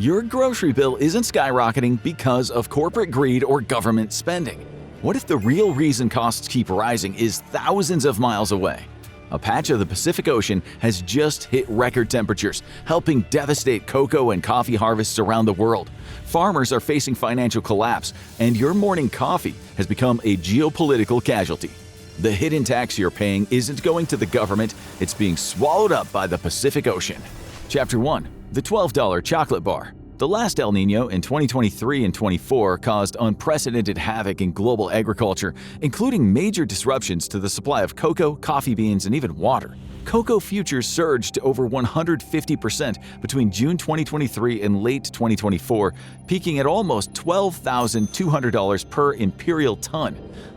Your grocery bill isn't skyrocketing because of corporate greed or government spending. What if the real reason costs keep rising is thousands of miles away? A patch of the Pacific Ocean has just hit record temperatures, helping devastate cocoa and coffee harvests around the world. Farmers are facing financial collapse, and your morning coffee has become a geopolitical casualty. The hidden tax you're paying isn't going to the government, it's being swallowed up by the Pacific Ocean. Chapter 1. The $12 Chocolate Bar. The last El Niño in 2023 and 24 caused unprecedented havoc in global agriculture, including major disruptions to the supply of cocoa, coffee beans, and even water. Cocoa futures surged to over 150% between June 2023 and late 2024, peaking at almost $12,200 per imperial ton.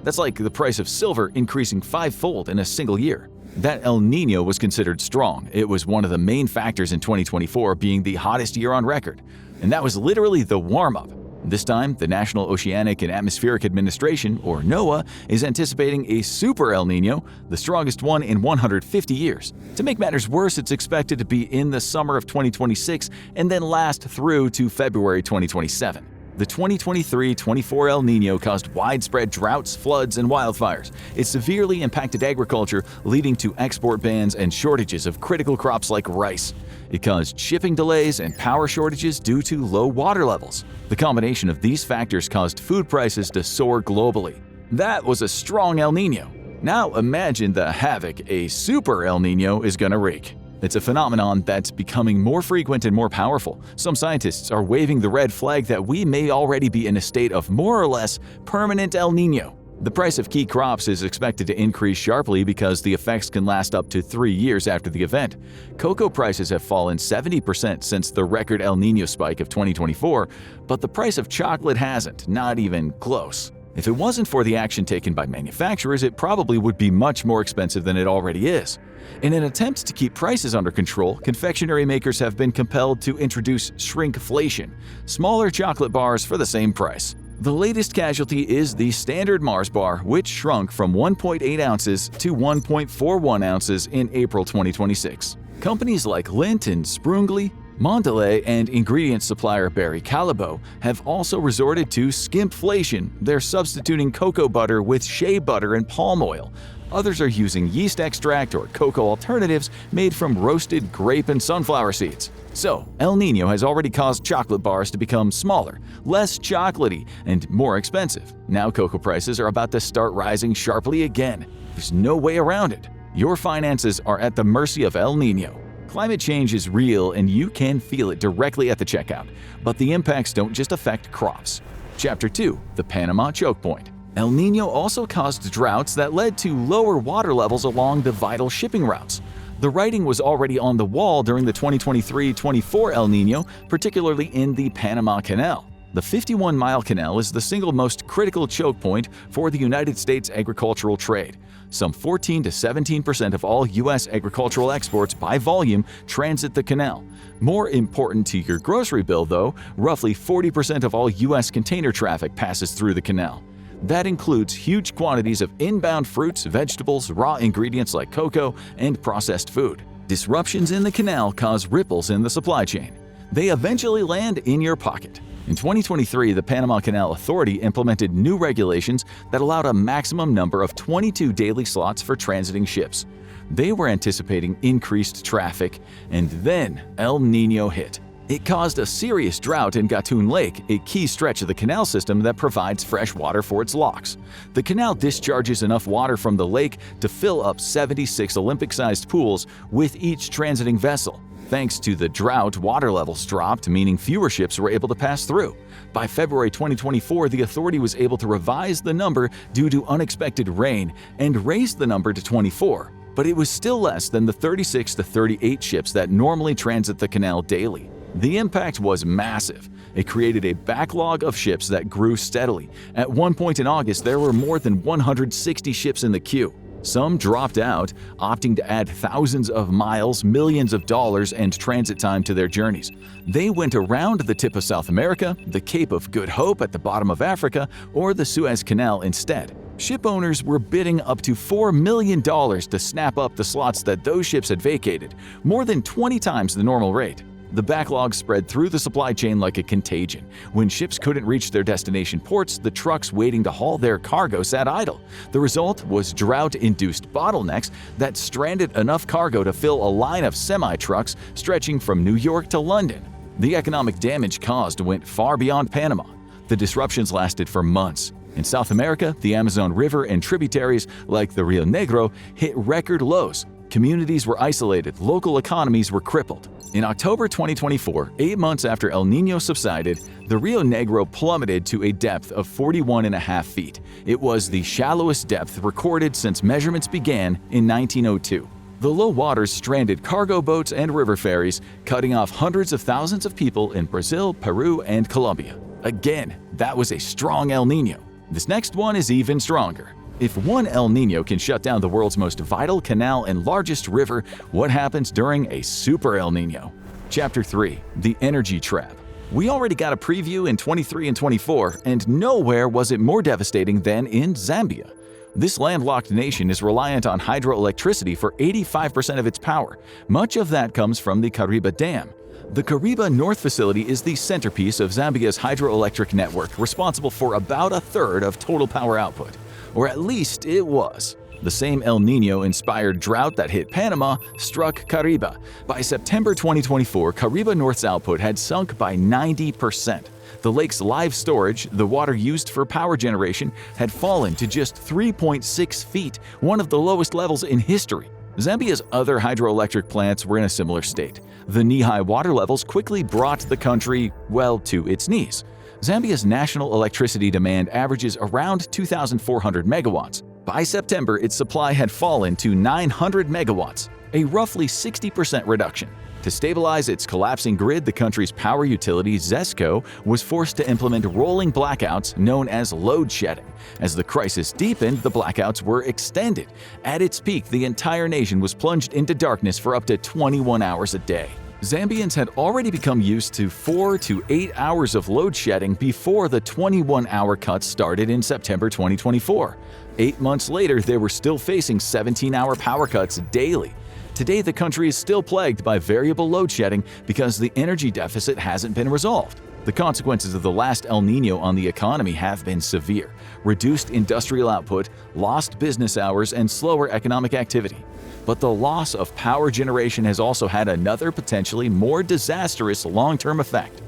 That's like the price of silver increasing fivefold in a single year. That El Niño was considered strong. It was one of the main factors in 2024 being the hottest year on record. And that was literally the warm-up. This time, the National Oceanic and Atmospheric Administration, or NOAA, is anticipating a Super El Niño, the strongest one in 150 years. To make matters worse, it's expected to be in the summer of 2026 and then last through to February 2027. The 2023-24 El Niño caused widespread droughts, floods, and wildfires. It severely impacted agriculture, leading to export bans and shortages of critical crops like rice. It caused shipping delays and power shortages due to low water levels. The combination of these factors caused food prices to soar globally. That was a strong El Niño. Now imagine the havoc a Super El Niño is gonna wreak. It's a phenomenon that's becoming more frequent and more powerful. Some scientists are waving the red flag that we may already be in a state of more or less permanent El Niño. The price of key crops is expected to increase sharply because the effects can last up to 3 years after the event. Cocoa prices have fallen 70% since the record El Niño spike of 2024, but the price of chocolate hasn't, not even close. If it wasn't for the action taken by manufacturers, it probably would be much more expensive than it already is. In an attempt to keep prices under control, confectionery makers have been compelled to introduce shrinkflation, smaller chocolate bars for the same price. The latest casualty is the standard Mars bar, which shrunk from 1.8 ounces to 1.41 ounces in April 2026. Companies like Lindt and Sprungli, Mondelez, and ingredient supplier Barry Callebaut have also resorted to skimpflation. They're substituting cocoa butter with shea butter and palm oil. Others are using yeast extract or cocoa alternatives made from roasted grape and sunflower seeds. So, El Niño has already caused chocolate bars to become smaller, less chocolatey, and more expensive. Now cocoa prices are about to start rising sharply again. There's no way around it. Your finances are at the mercy of El Niño. Climate change is real and you can feel it directly at the checkout, but the impacts don't just affect crops. Chapter 2. The Panama Chokepoint. El Niño also caused droughts that led to lower water levels along the vital shipping routes. The writing was already on the wall during the 2023-24 El Niño, particularly in the Panama Canal. The 51-mile canal is the single most critical choke point for the United States agricultural trade. Some 14 to 17% of all U.S. agricultural exports by volume transit the canal. More important to your grocery bill, though, roughly 40% of all U.S. container traffic passes through the canal. That includes huge quantities of inbound fruits, vegetables, raw ingredients like cocoa, and processed food. Disruptions in the canal cause ripples in the supply chain. They eventually land in your pocket. In 2023, the Panama Canal Authority implemented new regulations that allowed a maximum number of 22 daily slots for transiting ships. They were anticipating increased traffic, and then El Niño hit. It caused a serious drought in Gatun Lake, a key stretch of the canal system that provides fresh water for its locks. The canal discharges enough water from the lake to fill up 76 Olympic-sized pools with each transiting vessel. Thanks to the drought, water levels dropped, meaning fewer ships were able to pass through. By February 2024, the authority was able to revise the number due to unexpected rain and raised the number to 24, but it was still less than the 36 to 38 ships that normally transit the canal daily. The impact was massive. It created a backlog of ships that grew steadily. At one point in August, there were more than 160 ships in the queue. Some dropped out, opting to add thousands of miles, millions of dollars, and transit time to their journeys. They went around the tip of South America, the Cape of Good Hope at the bottom of Africa, or the Suez Canal instead. Ship owners were bidding up to $4 million to snap up the slots that those ships had vacated, more than 20 times the normal rate. The backlog spread through the supply chain like a contagion. When ships couldn't reach their destination ports, the trucks waiting to haul their cargo sat idle. The result was drought-induced bottlenecks that stranded enough cargo to fill a line of semi-trucks stretching from New York to London. The economic damage caused went far beyond Panama. The disruptions lasted for months. In South America, the Amazon River and tributaries like the Rio Negro hit record lows. Communities were isolated, local economies were crippled. In October 2024, 8 months after El Niño subsided, the Rio Negro plummeted to a depth of 41.5 feet. It was the shallowest depth recorded since measurements began in 1902. The low waters stranded cargo boats and river ferries, cutting off hundreds of thousands of people in Brazil, Peru, and Colombia. Again, that was a strong El Niño. This next one is even stronger. If one El Niño can shut down the world's most vital canal and largest river, what happens during a Super El Niño? Chapter 3. The Energy Trap. We already got a preview in 23 and 24, and nowhere was it more devastating than in Zambia. This landlocked nation is reliant on hydroelectricity for 85% of its power. Much of that comes from the Kariba Dam. The Kariba North facility is the centerpiece of Zambia's hydroelectric network, responsible for about a third of total power output. Or at least it was. The same El Niño-inspired drought that hit Panama struck Kariba. By September 2024, Kariba North's output had sunk by 90%. The lake's live storage, the water used for power generation, had fallen to just 3.6 feet, one of the lowest levels in history. Zambia's other hydroelectric plants were in a similar state. The knee-high water levels quickly brought the country, well, to its knees. Zambia's national electricity demand averages around 2,400 megawatts. By September, its supply had fallen to 900 megawatts, a roughly 60% reduction. To stabilize its collapsing grid, the country's power utility, ZESCO, was forced to implement rolling blackouts known as load shedding. As the crisis deepened, the blackouts were extended. At its peak, the entire nation was plunged into darkness for up to 21 hours a day. Zambians had already become used to 4 to 8 hours of load shedding before the 21-hour cuts started in September 2024. 8 months later, they were still facing 17-hour power cuts daily. Today, the country is still plagued by variable load shedding because the energy deficit hasn't been resolved. The consequences of the last El Niño on the economy have been severe: reduced industrial output, lost business hours, and slower economic activity. But the loss of power generation has also had another potentially more disastrous long-term effect: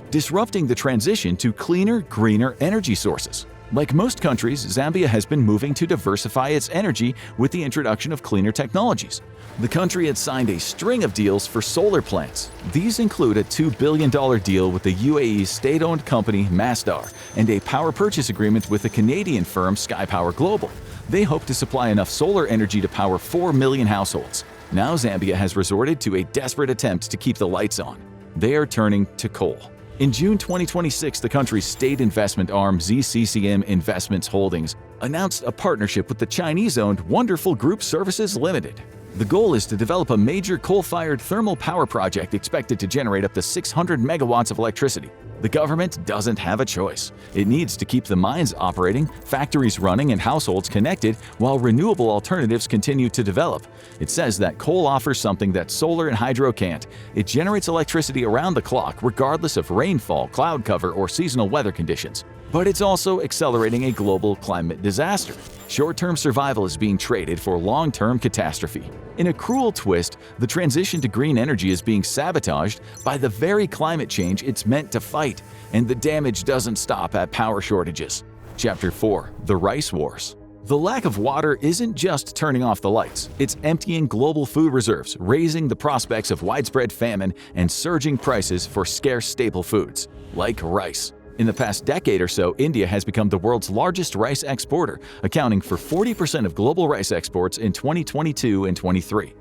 disrupting the transition to cleaner, greener energy sources. Like most countries, Zambia has been moving to diversify its energy with the introduction of cleaner technologies. The country had signed a string of deals for solar plants. These include a $2 billion deal with the UAE's state-owned company Masdar and a power purchase agreement with the Canadian firm SkyPower Global. They hope to supply enough solar energy to power 4 million households. Now Zambia has resorted to a desperate attempt to keep the lights on. They are turning to coal. In June 2026, the country's state investment arm ZCCM Investments Holdings announced a partnership with the Chinese-owned Wonderful Group Services Limited. The goal is to develop a major coal-fired thermal power project expected to generate up to 600 megawatts of electricity. The government doesn't have a choice. It needs to keep the mines operating, factories running, and households connected while renewable alternatives continue to develop. It says that coal offers something that solar and hydro can't. It generates electricity around the clock, regardless of rainfall, cloud cover, or seasonal weather conditions. But it's also accelerating a global climate disaster. Short-term survival is being traded for long-term catastrophe. In a cruel twist, the transition to green energy is being sabotaged by the very climate change it's meant to fight, and the damage doesn't stop at power shortages. Chapter 4. The Rice Wars. The lack of water isn't just turning off the lights, it's emptying global food reserves, raising the prospects of widespread famine, and surging prices for scarce staple foods, like rice. In the past decade or so, India has become the world's largest rice exporter, accounting for 40% of global rice exports in 2022 and 23.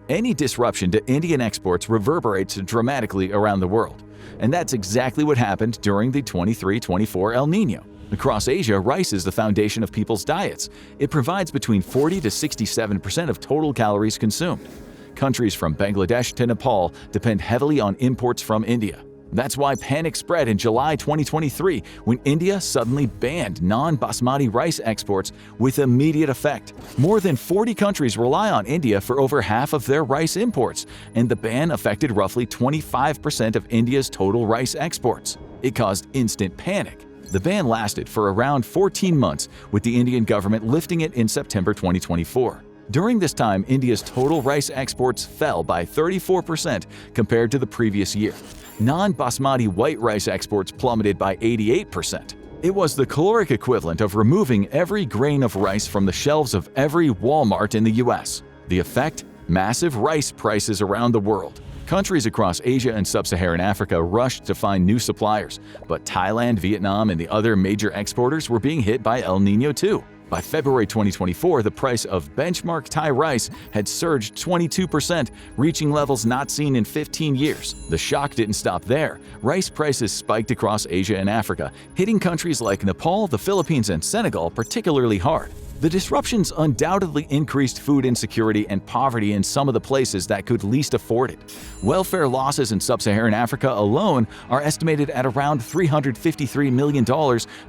Any disruption to Indian exports reverberates dramatically around the world. And that's exactly what happened during the 23-24 El Niño. Across Asia, rice is the foundation of people's diets. It provides between 40 to 67% of total calories consumed. Countries from Bangladesh to Nepal depend heavily on imports from India. That's why panic spread in July 2023 when India suddenly banned non-basmati rice exports with immediate effect. More than 40 countries rely on India for over half of their rice imports, and the ban affected roughly 25% of India's total rice exports. It caused instant panic. The ban lasted for around 14 months, with the Indian government lifting it in September 2024. During this time, India's total rice exports fell by 34% compared to the previous year. Non-basmati white rice exports plummeted by 88%. It was the caloric equivalent of removing every grain of rice from the shelves of every Walmart in the US. The effect? Massive rice prices around the world. Countries across Asia and sub-Saharan Africa rushed to find new suppliers, but Thailand, Vietnam, and the other major exporters were being hit by El Niño too. By February 2024, the price of benchmark Thai rice had surged 22%, reaching levels not seen in 15 years. The shock didn't stop there. Rice prices spiked across Asia and Africa, hitting countries like Nepal, the Philippines, and Senegal particularly hard. The disruptions undoubtedly increased food insecurity and poverty in some of the places that could least afford it. Welfare losses in sub-Saharan Africa alone are estimated at around $353 million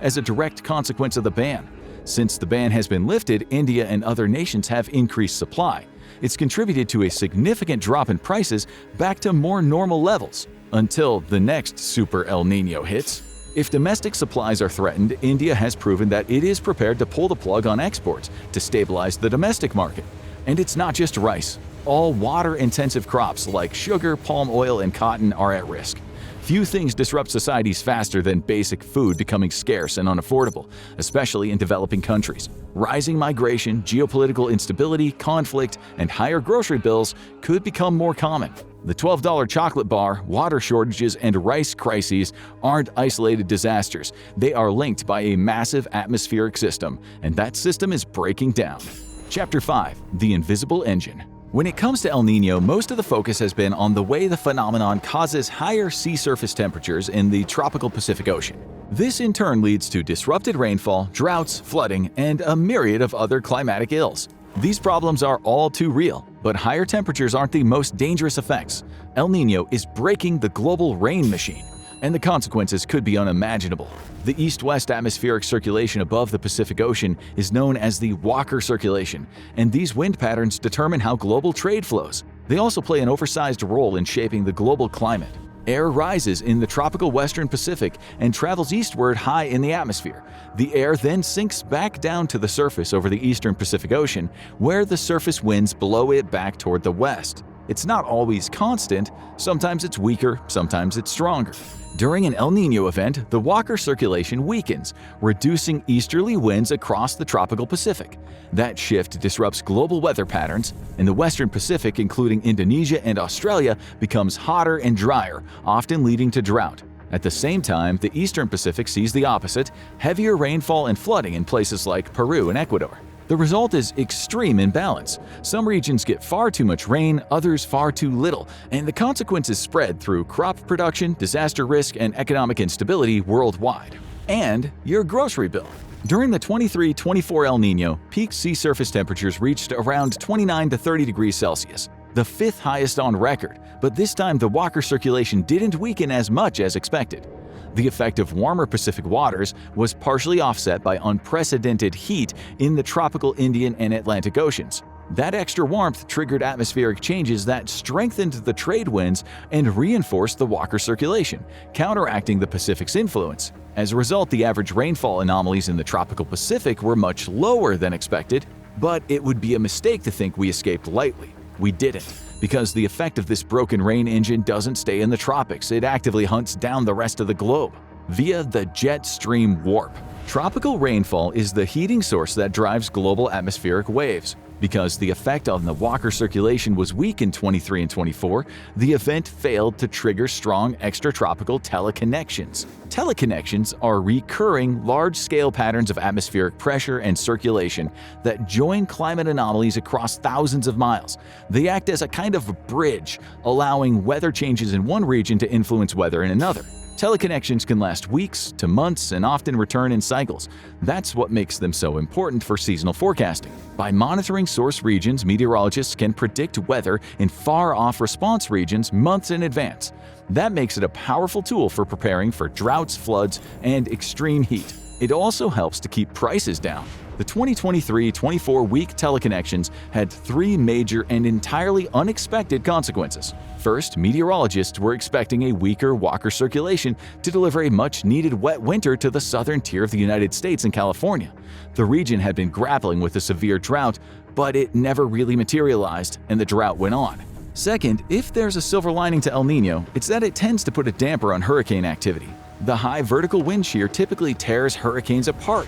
as a direct consequence of the ban. Since the ban has been lifted, India and other nations have increased supply. It's contributed to a significant drop in prices back to more normal levels, until the next Super El Niño hits. If domestic supplies are threatened, India has proven that it is prepared to pull the plug on exports to stabilize the domestic market. And it's not just rice. All water-intensive crops like sugar, palm oil, and cotton are at risk. Few things disrupt societies faster than basic food becoming scarce and unaffordable, especially in developing countries. Rising migration, geopolitical instability, conflict, and higher grocery bills could become more common. The $12 chocolate bar, water shortages, and rice crises aren't isolated disasters. They are linked by a massive atmospheric system, and that system is breaking down. Chapter 5: The Invisible Engine. When it comes to El Niño, most of the focus has been on the way the phenomenon causes higher sea surface temperatures in the tropical Pacific Ocean. This in turn leads to disrupted rainfall, droughts, flooding, and a myriad of other climatic ills. These problems are all too real, but higher temperatures aren't the most dangerous effects. El Niño is breaking the global rain machine, and the consequences could be unimaginable. The east-west atmospheric circulation above the Pacific Ocean is known as the Walker circulation, and these wind patterns determine how global trade flows. They also play an oversized role in shaping the global climate. Air rises in the tropical western Pacific and travels eastward high in the atmosphere. The air then sinks back down to the surface over the eastern Pacific Ocean, where the surface winds blow it back toward the west. It's not always constant. Sometimes it's weaker, sometimes it's stronger. During an El Niño event, the Walker circulation weakens, reducing easterly winds across the tropical Pacific. That shift disrupts global weather patterns, and the western Pacific, including Indonesia and Australia, becomes hotter and drier, often leading to drought. At the same time, the eastern Pacific sees the opposite: heavier rainfall and flooding in places like Peru and Ecuador. The result is extreme imbalance. Some regions get far too much rain, others far too little, and the consequences spread through crop production, disaster risk, and economic instability worldwide. And your grocery bill. During the 23-24 El Niño, peak sea surface temperatures reached around 29 to 30 degrees Celsius, the fifth highest on record, but this time the Walker circulation didn't weaken as much as expected. The effect of warmer Pacific waters was partially offset by unprecedented heat in the tropical Indian and Atlantic Oceans. That extra warmth triggered atmospheric changes that strengthened the trade winds and reinforced the Walker circulation, counteracting the Pacific's influence. As a result, the average rainfall anomalies in the tropical Pacific were much lower than expected, but it would be a mistake to think we escaped lightly. We didn't. Because the effect of this broken rain engine doesn't stay in the tropics, it actively hunts down the rest of the globe via the jet stream warp. Tropical rainfall is the heating source that drives global atmospheric waves. Because the effect on the Walker circulation was weak in 23 and 24, the event failed to trigger strong extratropical teleconnections. Teleconnections are recurring, large-scale patterns of atmospheric pressure and circulation that join climate anomalies across thousands of miles. They act as a kind of bridge, allowing weather changes in one region to influence weather in another. Teleconnections can last weeks to months and often return in cycles. That's what makes them so important for seasonal forecasting. By monitoring source regions, meteorologists can predict weather in far-off response regions months in advance. That makes it a powerful tool for preparing for droughts, floods, and extreme heat. It also helps to keep prices down. The 2023-24 week teleconnections had three major and entirely unexpected consequences. First, meteorologists were expecting a weaker Walker circulation to deliver a much-needed wet winter to the southern tier of the United States and California. The region had been grappling with a severe drought, but it never really materialized, and the drought went on. Second, if there's a silver lining to El Niño, it's that it tends to put a damper on hurricane activity. The high vertical wind shear typically tears hurricanes apart.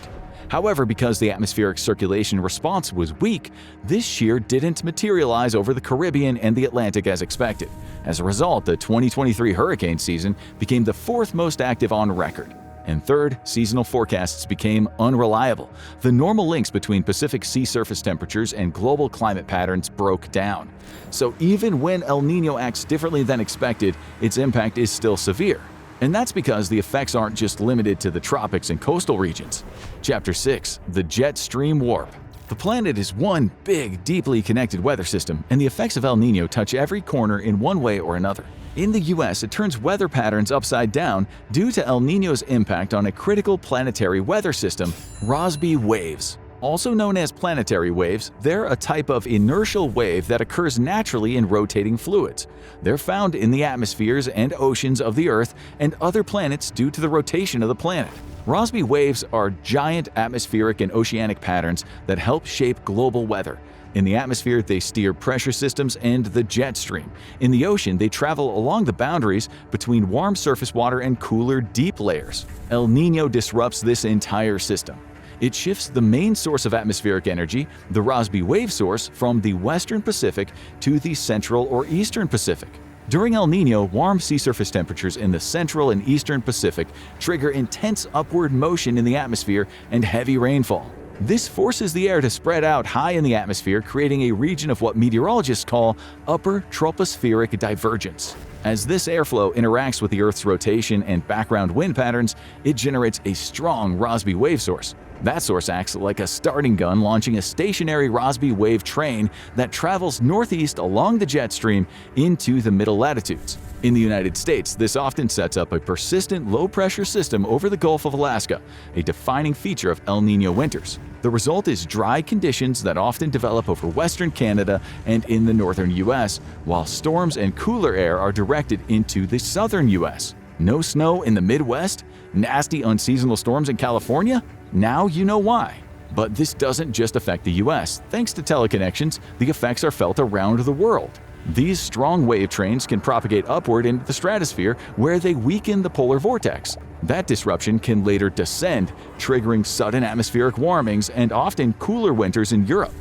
However, because the atmospheric circulation response was weak, this shear didn't materialize over the Caribbean and the Atlantic as expected. As a result, the 2023 hurricane season became the fourth most active on record. And third, seasonal forecasts became unreliable. The normal links between Pacific sea surface temperatures and global climate patterns broke down. So even when El Niño acts differently than expected, its impact is still severe. And that's because the effects aren't just limited to the tropics and coastal regions. Chapter 6. The Jet Stream Warp. The planet is one big, deeply connected weather system, and the effects of El Niño touch every corner in one way or another. In the US, it turns weather patterns upside down due to El Niño's impact on a critical planetary weather system, Rossby waves. Also known as planetary waves, they're a type of inertial wave that occurs naturally in rotating fluids. They're found in the atmospheres and oceans of the Earth and other planets due to the rotation of the planet. Rossby waves are giant atmospheric and oceanic patterns that help shape global weather. In the atmosphere, they steer pressure systems and the jet stream. In the ocean, they travel along the boundaries between warm surface water and cooler, deep layers. El Niño disrupts this entire system. It shifts the main source of atmospheric energy, the Rossby wave source, from the western Pacific to the central or eastern Pacific. During El Niño, warm sea surface temperatures in the central and eastern Pacific trigger intense upward motion in the atmosphere and heavy rainfall. This forces the air to spread out high in the atmosphere, creating a region of what meteorologists call upper tropospheric divergence. As this airflow interacts with the Earth's rotation and background wind patterns, it generates a strong Rossby wave source. That source acts like a starting gun, launching a stationary Rossby wave train that travels northeast along the jet stream into the middle latitudes. In the United States, this often sets up a persistent low-pressure system over the Gulf of Alaska, a defining feature of El Niño winters. The result is dry conditions that often develop over western Canada and in the northern U.S., while storms and cooler air are directed into the southern U.S. No snow in the Midwest? Nasty unseasonal storms in California? Now you know why. But this doesn't just affect the US. Thanks to teleconnections, the effects are felt around the world. These strong wave trains can propagate upward into the stratosphere, where they weaken the polar vortex. That disruption can later descend, triggering sudden atmospheric warmings and often cooler winters in Europe.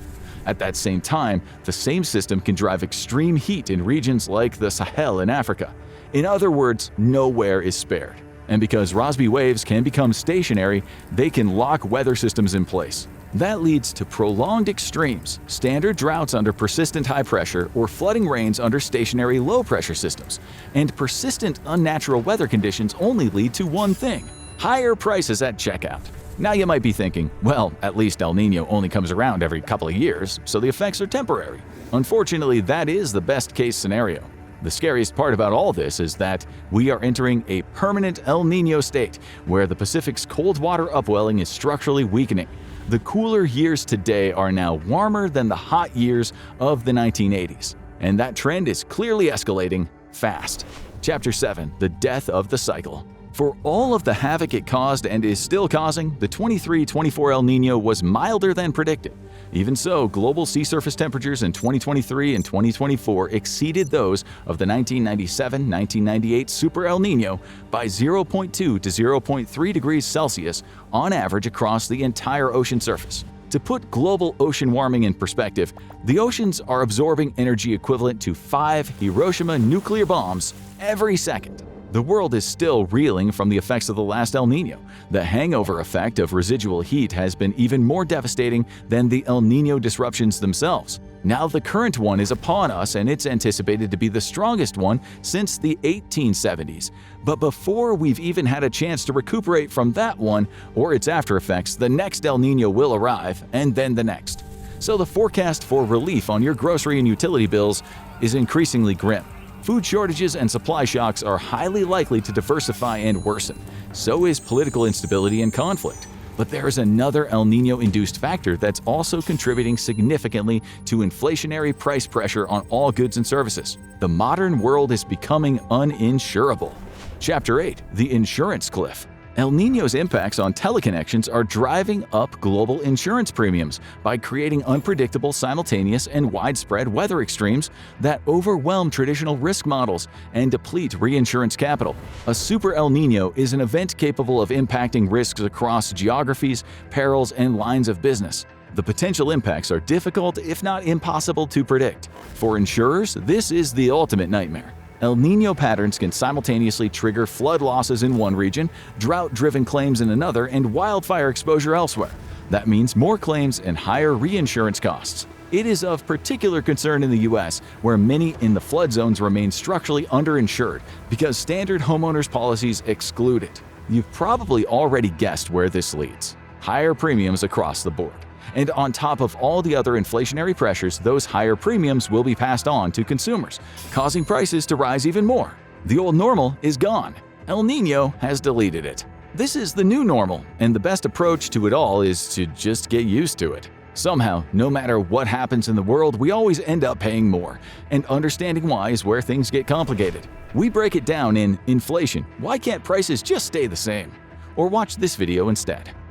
At that same time, the same system can drive extreme heat in regions like the Sahel in Africa. In other words, nowhere is spared. And because Rossby waves can become stationary, they can lock weather systems in place. That leads to prolonged extremes, standard droughts under persistent high pressure, or flooding rains under stationary low pressure systems. And persistent unnatural weather conditions only lead to one thing: higher prices at checkout. Now you might be thinking, well, at least El Niño only comes around every couple of years, so the effects are temporary. Unfortunately, that is the best case scenario. The scariest part about all this is that we are entering a permanent El Niño state, where the Pacific's cold water upwelling is structurally weakening. The cooler years today are now warmer than the hot years of the 1980s, and that trend is clearly escalating fast. Chapter 7. The Death of the Cycle. For all of the havoc it caused and is still causing, the 23-24 El Niño was milder than predicted. Even so, global sea surface temperatures in 2023 and 2024 exceeded those of the 1997-1998 Super El Niño by 0.2 to 0.3 degrees Celsius on average across the entire ocean surface. To put global ocean warming in perspective, the oceans are absorbing energy equivalent to 5 Hiroshima nuclear bombs every second. The world is still reeling from the effects of the last El Niño. The hangover effect of residual heat has been even more devastating than the El Niño disruptions themselves. Now the current one is upon us, and it's anticipated to be the strongest one since the 1870s. But before we've even had a chance to recuperate from that one or its after effects, the next El Niño will arrive, and then the next. So the forecast for relief on your grocery and utility bills is increasingly grim. Food shortages and supply shocks are highly likely to diversify and worsen. So is political instability and conflict. But there is another El Niño-induced factor that's also contributing significantly to inflationary price pressure on all goods and services. The modern world is becoming uninsurable. Chapter 8: The Insurance Cliff. El Niño's impacts on teleconnections are driving up global insurance premiums by creating unpredictable, simultaneous, and widespread weather extremes that overwhelm traditional risk models and deplete reinsurance capital. A Super El Niño is an event capable of impacting risks across geographies, perils, and lines of business. The potential impacts are difficult, if not impossible, to predict. For insurers, this is the ultimate nightmare. El Niño patterns can simultaneously trigger flood losses in one region, drought-driven claims in another, and wildfire exposure elsewhere. That means more claims and higher reinsurance costs. It is of particular concern in the U.S., where many in the flood zones remain structurally underinsured because standard homeowners policies exclude it. You've probably already guessed where this leads: higher premiums across the board. And on top of all the other inflationary pressures, those higher premiums will be passed on to consumers, causing prices to rise even more. The old normal is gone. El Niño has deleted it. This is the new normal, and the best approach to it all is to just get used to it. Somehow, no matter what happens in the world, we always end up paying more, and understanding why is where things get complicated. We break it down in Inflation: Why Can't Prices Just Stay the Same? Or watch this video instead.